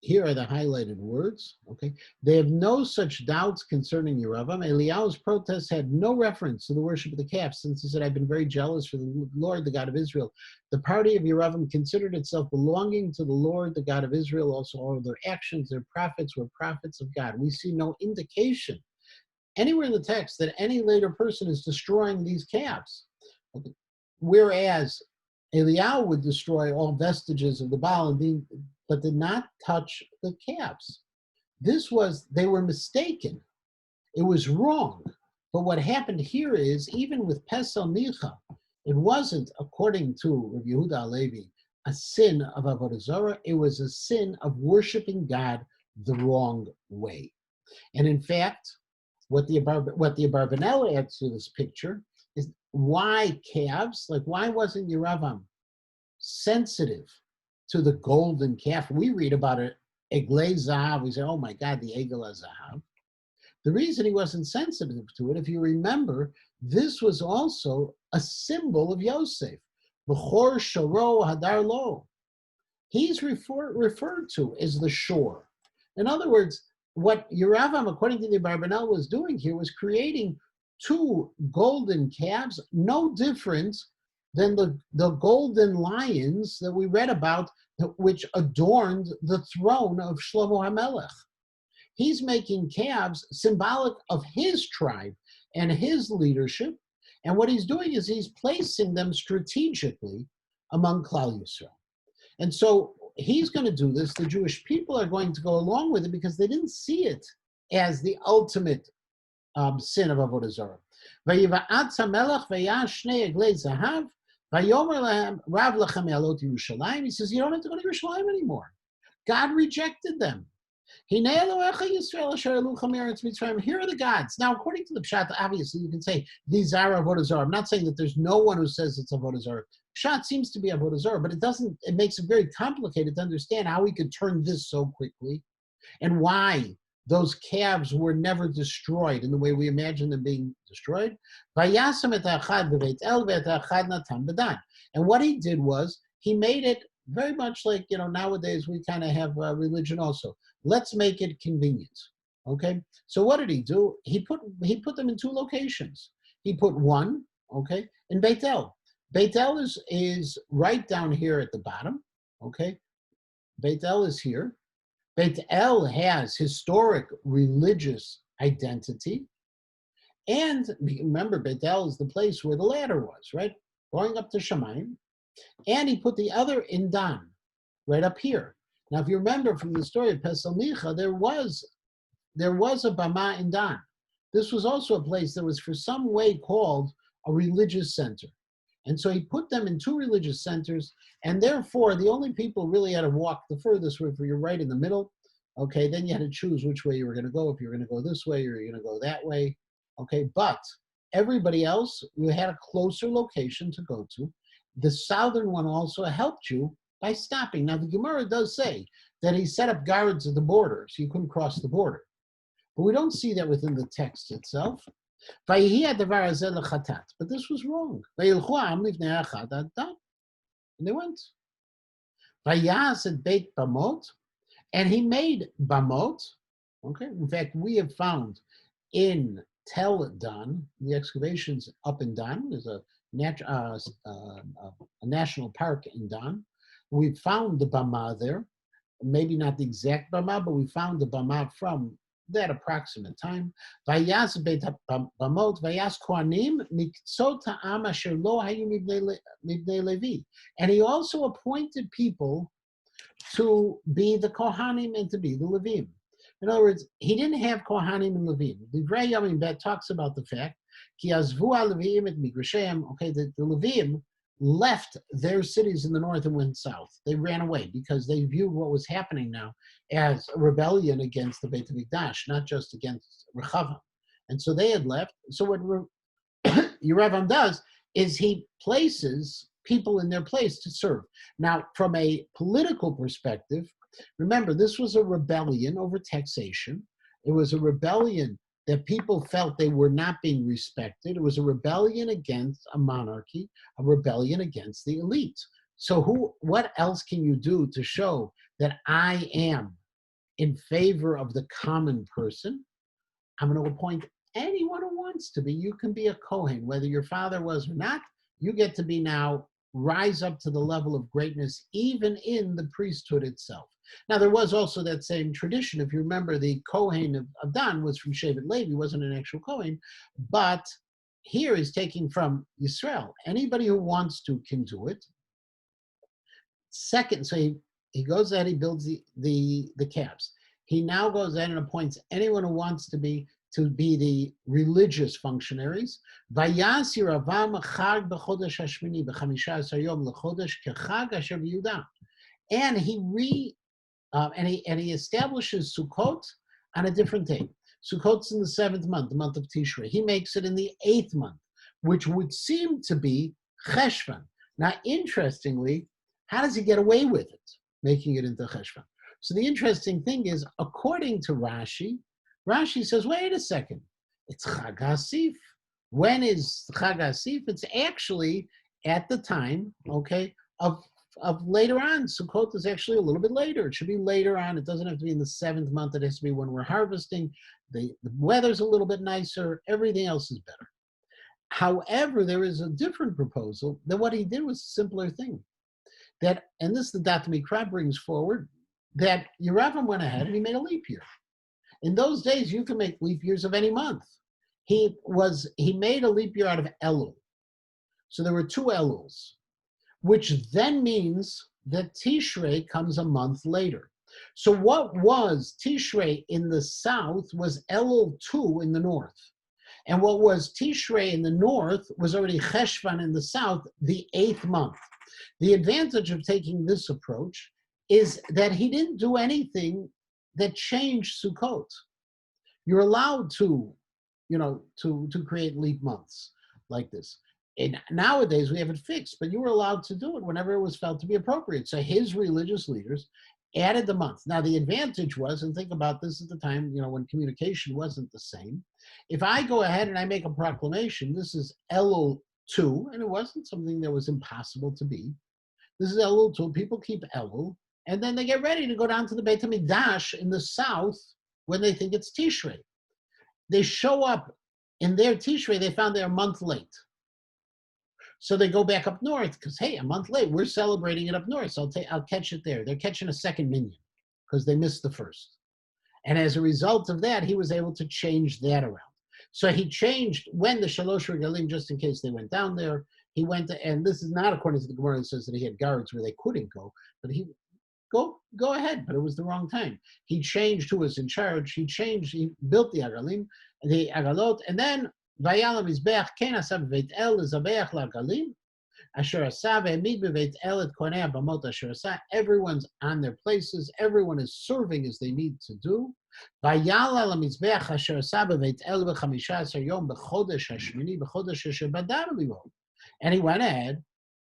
Here are the highlighted words. Okay. They have no such doubts concerning Yeravam. Eliyahu's protest had no reference to the worship of the calf, since he said, I've been very jealous for the Lord, the God of Israel. The party of Yeravam considered itself belonging to the Lord, the God of Israel. Also, all of their actions, their prophets were prophets of God. We see no indication anywhere in the text that any later person is destroying these calves. Okay. Whereas Eliyahu would destroy all vestiges of the Baal, but did not touch the calves. They were mistaken. It was wrong. But what happened here is, even with Pesel Micha, it wasn't, according to Rabbi Yehuda Halevi, a sin of Avodah Zarah. It was a sin of worshiping God the wrong way. And in fact, what the Abarbanel adds to this picture is why calves, like why wasn't Yeravam sensitive to the golden calf? We read about it, Eglei Zahav, we say, oh my God, the Egel HaZahav. The reason he wasn't sensitive to it, if you remember, this was also a symbol of Yosef. B'chor Shoro Hadar Lo. He's referred to as the shore. In other words, what Yeravam, according to the Abarbanel, was doing here was creating two golden calves, no different than the golden lions that we read about, which adorned the throne of Shlomo HaMelech. He's making calves symbolic of his tribe and his leadership, and what he's doing is he's placing them strategically among Klal Yisrael. And so he's going to do this. The Jewish people are going to go along with it because they didn't see it as the ultimate sin of Avodah Zarah. Vayiva'atz HaMelech vayash shnei eglei zahav vayomer lahem rav lachem yalot Yerushalayim. He says, you don't have to go to Yerushalayim anymore. God rejected them. Hinei Elohecha Yisrael asher eluchem eretz Mitzrayim. Here are the gods. Now, according to the Pshat, obviously you can say these are Avodah Zarah. I'm not saying that there's no one who says it's Avodah Zarah. Pshat seems to be Avodah Zarah, but it makes it very complicated to understand how we could turn this so quickly and why those calves were never destroyed in the way we imagine them being destroyed. And what he did was, he made it very much like, nowadays we kind of have religion also. Let's make it convenient, okay? So what did he do? He put them in two locations. He put one, okay, in Beit El. Beit El is right down here at the bottom, okay? Beit El is here. Beit El has historic religious identity. And remember, Beit El is the place where the ladder was, right? Going up to Shamayim. And he put the other in Dan, right up here. Now, if you remember from the story of Pesel Micha, there was a Bama in Dan. This was also a place that was for some way called a religious center. And so he put them in two religious centers, and therefore the only people really had to walk the furthest were if you're right in the middle. Okay, then you had to choose which way you were going to go, if you were going to go this way or you're going to go that way. Okay, but everybody else, you had a closer location to go to. The southern one also helped you by stopping. Now, the Gemara does say that he set up guards at the border, so you couldn't cross the border. But we don't see that within the text itself. But this was wrong. And they went. And he made Bamot. Okay. In fact, we have found in Tel Dan, the excavations up in Dan, there's a national park in Dan. We found the Bama there. Maybe not the exact Bama, but we found the Bama from that approximate time. Vayas Beit Bamot, Vayas Kohanim, Miktzot Ha'am Asher Lo Hayu Mibnei Levi. And he also appointed people to be the Kohanim and to be the Levim. In other words, he didn't have Kohanim and Levim. Livrei Yamim Bet talks about the fact, Ki Azvu HaLevim et Migrashem, okay, the Levim left their cities in the north and went south. They ran away because they viewed what was happening now as a rebellion against the Beit HaMikdash, not just against Rechavam. And so they had left. So what Yeravam does is he places people in their place to serve. Now, from a political perspective, remember, this was a rebellion over taxation. It was a rebellion that people felt they were not being respected. It was a rebellion against a monarchy, a rebellion against the elite. So what else can you do to show that I am in favor of the common person? I'm going to appoint anyone who wants to be. You can be a Kohen, whether your father was or not. You get to be now, rise up to the level of greatness, even in the priesthood itself. Now, there was also that same tradition. If you remember, the Kohen of Dan was from Shevet Levi, wasn't an actual Kohen, but here is taking from Yisrael. Anybody who wants to can do it. Second, so he goes ahead, he builds the calves. He now goes ahead and appoints anyone who wants to be the religious functionaries. Vayas Yeravam chag b'chodesh hashmini b'chamisha asar yom lechodesh kechag asher b'Yehuda. And he establishes Sukkot on a different day. Sukkot's in the 7th month, the month of Tishrei. He makes it in the 8th month, which would seem to be Cheshvan. Now, interestingly, how does he get away with it, making it into Cheshvan? So the interesting thing is, according to Rashi says, wait a second, it's Chag HaSif. When is Chag HaSif? It's actually at the time, okay, of later on. Sukkot is actually a little bit later. It should be later on. It doesn't have to be in the 7th month. It has to be when we're harvesting. The weather's a little bit nicer. Everything else is better. However, there is a different proposal that what he did was a simpler thing. And this the Dat Mikra brings forward, that Yeravam went ahead and he made a leap year. In those days, you can make leap years of any month. He made a leap year out of Elul. So there were 2 Eluls, which then means that Tishrei comes a month later. So what was Tishrei in the south was Elul 2 in the north. And what was Tishrei in the north was already Cheshvan in the south, the 8th month. The advantage of taking this approach is that he didn't do anything that changed Sukkot. You're allowed to create leap months like this. And nowadays we have it fixed, but you were allowed to do it whenever it was felt to be appropriate. So his religious leaders added the month. Now the advantage was, and think about this at the time, when communication wasn't the same. If I go ahead and I make a proclamation, this is Elul 2, and it wasn't something that was impossible to be. This is Elul 2, people keep Elul, and then they get ready to go down to the Beit HaMikdash in the south when they think it's Tishrei. They show up in their Tishrei, they found they're a month late. So they go back up north because, hey, a month late, we're celebrating it up north, so I'll catch it there. They're catching a second minyan because they missed the first. And as a result of that, he was able to change that around. So he changed when the Shalosh Regalim, just in case they went down there, he went and this is not according to the Gemara that says that he had guards where they couldn't go, but he go ahead, but it was the wrong time. He changed who was in charge. He built the Agalim, the Agalot, and then Vayalam Mizbeach Ken Asab Beit El Zabeach LaGalim, Everyone's on their places. Everyone is serving as they need to do. And he went ahead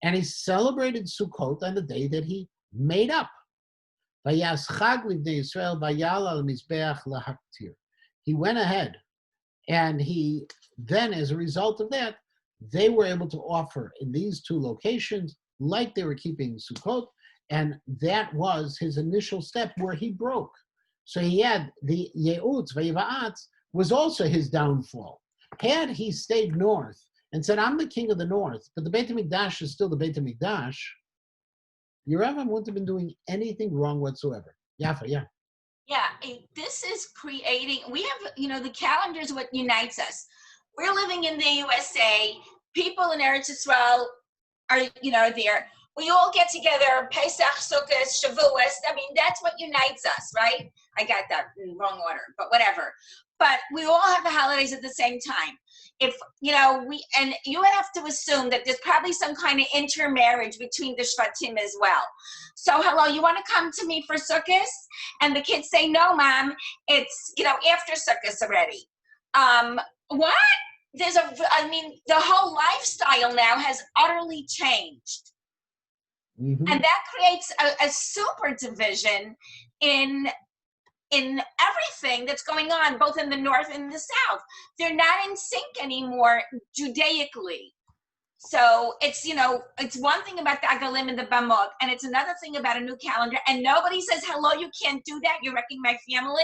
and he celebrated Sukkot on the day that he made up. He went ahead and he then, as a result of that, they were able to offer in these two locations like they were keeping Sukkot, and that was his initial step where he broke. So he had the Ye'utz, Vayiva'atz, was also his downfall. Had he stayed north and said, I'm the king of the north, but the Beit HaMikdash is still the Beit HaMikdash, Yeravam wouldn't have been doing anything wrong whatsoever. Yafa, yeah. Yeah, this is creating, we have, the calendar is what unites us. We're living in the USA. People in Eretz Yisrael are, there. We all get together, Pesach, Sukkot, Shavuos. I mean, that's what unites us, right? I got that in the wrong order, but whatever. But we all have the holidays at the same time. If, and you would have to assume that there's probably some kind of intermarriage between the Shvatim as well. So, hello, you want to come to me for Sukkot? And the kids say, no, Mom, it's, after Sukkot already. What? The whole lifestyle now has utterly changed. Mm-hmm. And that creates a super division in everything that's going on, both in the north and the south. They're not in sync anymore Judaically. So it's, it's one thing about the Agalim and the Bamot, and it's another thing about a new calendar, and nobody says, hello, you can't do that, you're wrecking my family.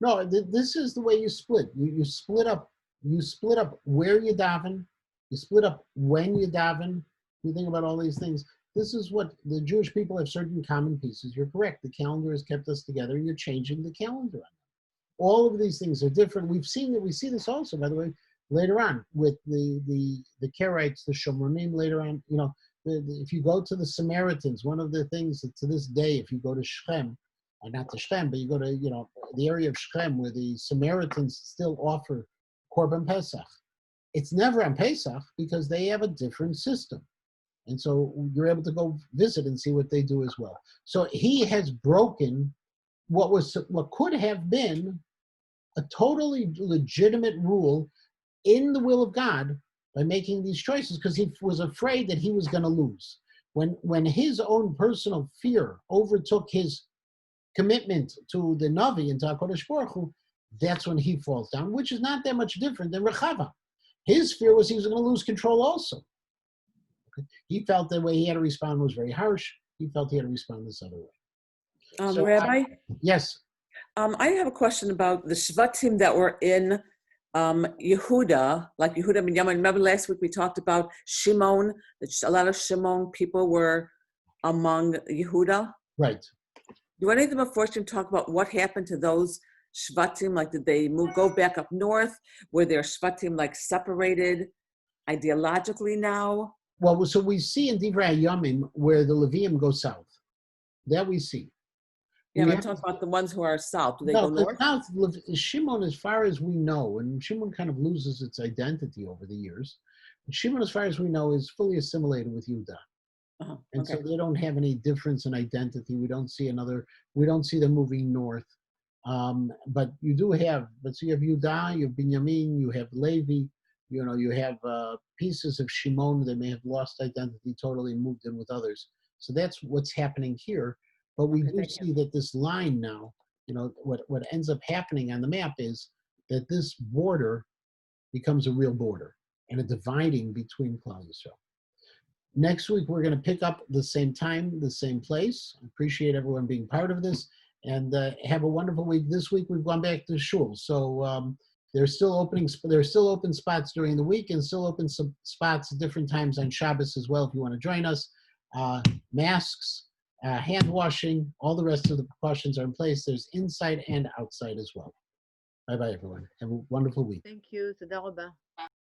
No, this is the way you split. You split up where you daven, you split up when you daven. You think about all these things. This is what the Jewish people have certain common pieces. You're correct. The calendar has kept us together, and you're changing the calendar. All of these things are different. We see this also, by the way, later on with the Karaites, the Shomronim later on. If you go to the Samaritans, one of the things that to this day, if you go to Shechem, or not to Shechem, but you go to the area of Shechem where the Samaritans still offer Korban Pesach, it's never on Pesach because they have a different system. And so you're able to go visit and see what they do as well. So he has broken what could have been a totally legitimate rule in the will of God by making these choices because he was afraid that he was going to lose. When his own personal fear overtook his commitment to the Navi and to HaKadosh Baruch Hu, that's when he falls down, which is not that much different than Rechava. His fear was he was going to lose control also. He felt the way he had to respond was very harsh. He felt he had to respond this other way. Rabbi? Yes. I have a question about the Shvatim that were in Yehuda, like Yehuda and Binyamin. Remember last week we talked about Shimon, that a lot of Shimon people were among Yehuda? Right. Do any of them unfortunately talk about what happened to those Shvatim? Like, did they go back up north? Were their Shvatim separated ideologically now? Well, so we see in Divrei Yamim where the Levium go south. That we see. Yeah, I'm talking about the ones who are south. Do they go north? South, Shimon, as far as we know, and Shimon kind of loses its identity over the years. Shimon, as far as we know, is fully assimilated with Yehuda. And so they don't have any difference in identity. We don't see them moving north. But you have Yehuda, you have Binyamin, you have Levi, you have pieces of Shimon that may have lost identity totally and moved in with others. So that's what's happening here. But we do see that this line now, what ends up happening on the map is that this border becomes a real border and a dividing between Klal Yisrael. Next week, we're going to pick up the same time, the same place. I appreciate everyone being part of this, and have a wonderful week. This week, we've gone back to shul. So there's still open spots during the week and still open some spots at different times on Shabbos as well if you want to join us. Masks, hand washing, all the rest of the precautions are in place. There's inside and outside as well. Bye-bye, everyone. Have a wonderful week. Thank you. Toda rabah.